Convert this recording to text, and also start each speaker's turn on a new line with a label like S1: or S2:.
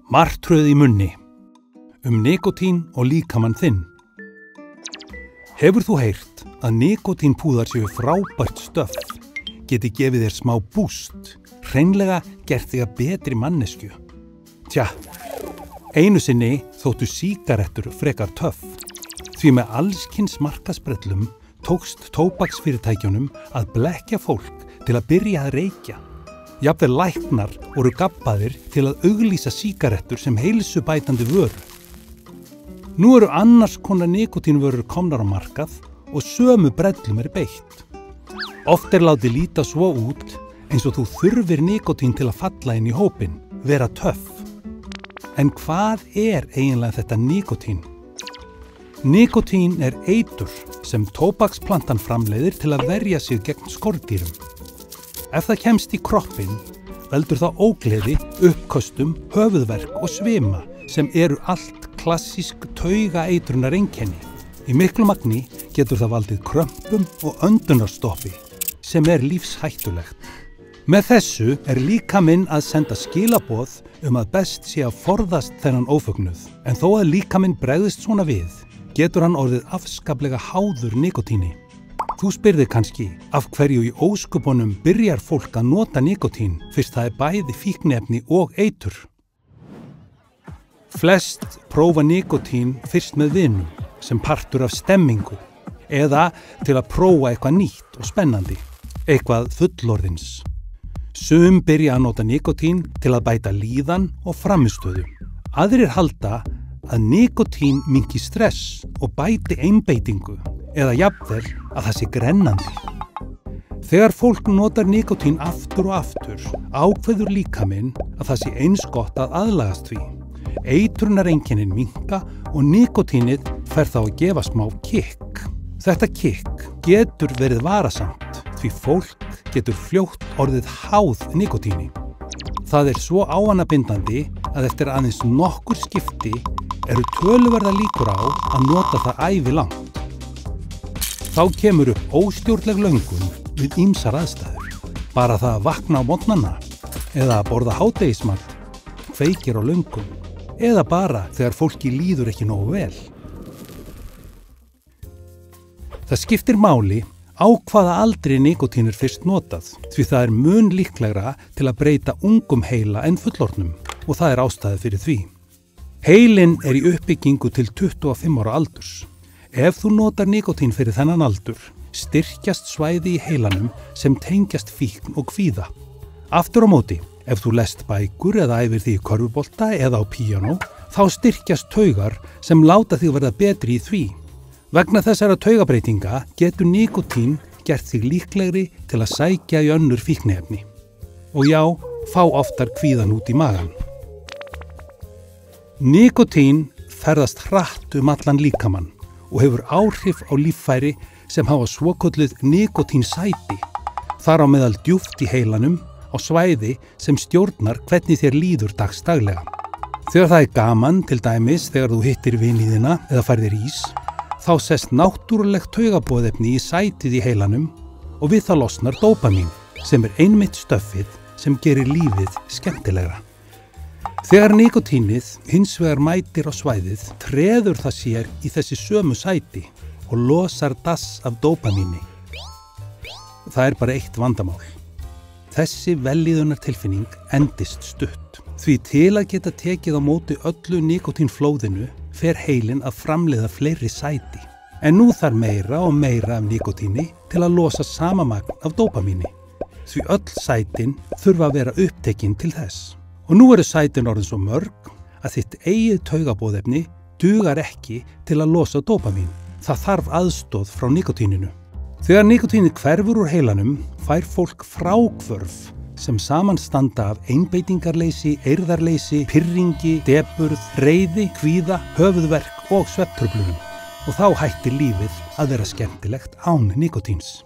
S1: Martröð í munni. Nikotín og líkamann þinn. Hefur þú heyrt að nikotínpúðar séu frábært stöff, geti gefið þér smá búst, hreinlega gert þig að betri manneskju? Tja, einu sinni þóttu sígarettur frekar töff, því með allskyns markaðsbrellum tókst tóbaksfyrirtækjunum að blekkja fólk til að byrja að reykja. Jafnvel læknar voru gabbaðir til að auglýsa sígarettur sem heilsubætandi vöru. Nú eru annars konar nikotínvörur komnar á markað og sömu brellum beitt. Oft látið líta svo út eins og þú þurfir nikotín til að falla inn í hópinn, vera töff. En hvað eiginlega þetta nikotín? Nikotín eitur sem tóbaksplantan framleiðir til að verja sig gegn skordýrum. Ef það kemst í kroppinn, veldur það ógleði, uppköstum, höfuðverk og svima sem eru allt klassísk taugaeitrunareinkenni. Í miklu magni getur það valdið krömpum og öndunarstoppi sem lífshættulegt. Með þessu líkaminn að senda skilaboð að best sé að forðast þennan ófögnuð. En þó að líkaminn bregðist svona við, getur hann orðið afskaplega háður nikotíni. Þú spyrðir kannski af hverju í ósköpunum byrjar fólk að nota nikotín fyrst það bæði fíkniefni og eitur. Flest prófa nikotín fyrst með vinum sem partur af stemmingu eða til að prófa eitthvað nýtt og spennandi, eitthvað fullorðins. Sum byrja að nota nikotín til að bæta líðan og frammistöðu. Aðrir halda að nikotín minnki stress og bæti einbeitingu eða jafnvel að það sé grennandi. Þegar fólk notar nikotín aftur og aftur, ákveður líkaminn að það sé eins gott að aðlagast því. Eitrunareinkennin minnka og nikotínið fer þá að gefa smá kikk. Þetta kikk getur verið varasamt því fólk getur fljótt orðið háð nikotíni. Það svo ávanabindandi að eftir aðeins nokkur skipti eru töluverðar líkur á að nota það ævilangt. Þá kemur upp óstjórnleg löngun við ýmsar aðstæður. Bara það að vakna á morgnana eða að borða hádegismat, kveikir á löngun eða bara þegar fólki líður ekki nógu vel. Það skiptir máli á hvaða aldri nikotín fyrst notað, því það mun líklegra til að breyta ungum heila en fullorðnum og það ástæða fyrir því. Heilinn í uppbyggingu til 25 ára aldurs. Ef þú notar nikotín fyrir þennan aldur, styrkjast svæði í heilanum sem tengjast fíkn og kvíða. Aftur á móti, ef þú lest bækur eða æfir því í körfubolta eða á píanó, þá styrkjast taugar sem láta þig verða betri í því. Vegna þessara taugabreitinga getur nikotín gert þig líklegri til að sækja í önnur fíkniefni. Og já, fá oftar kvíðan út í magann. Nikotín ferðast hratt allan líkamann og hefur áhrif á líffæri sem hafa svokölluð nikotínsæti, þar á meðal djúpt í heilanum á svæði sem stjórnar hvernig þér líður dagsdaglega. Þegar það gaman, til dæmis þegar þú hittir vini þína eða færðir ís, þá sest náttúrulegt taugaboðefni í sætið í heilanum og við það losnar dópamín sem einmitt stöffið sem gerir lífið skemmtilegra. Þegar nikotínið hins vegar mætir á svæðið, treður það sér í þessi sömu sæti og losar dass af dópamíni. Það bara eitt vandamál. Þessi vellíðunartilfinning endist stutt. Því til að geta tekið á móti öllu nikotínflóðinu fer heilinn að framleiða fleiri sæti. En nú þarf meira og meira af nikotíni til að losa sama magn af dópamíni. Því öll sætin þurfa að vera upptekin til þess. Og nú sætin orðin svo mörg að þitt eigið taugabóðefni dugar ekki til að losa dópamín. Það þarf aðstoð frá nikotíninu. Þegar nikotínið hverfur úr heilanum fær fólk fráhvörf sem samanstanda af einbeitingarleysi, eirðarleysi, pirringi, depurð, reiði, kvíða, höfuðverk og svefntruflunum. Og þá hættir lífið að vera skemmtilegt án nikotíns.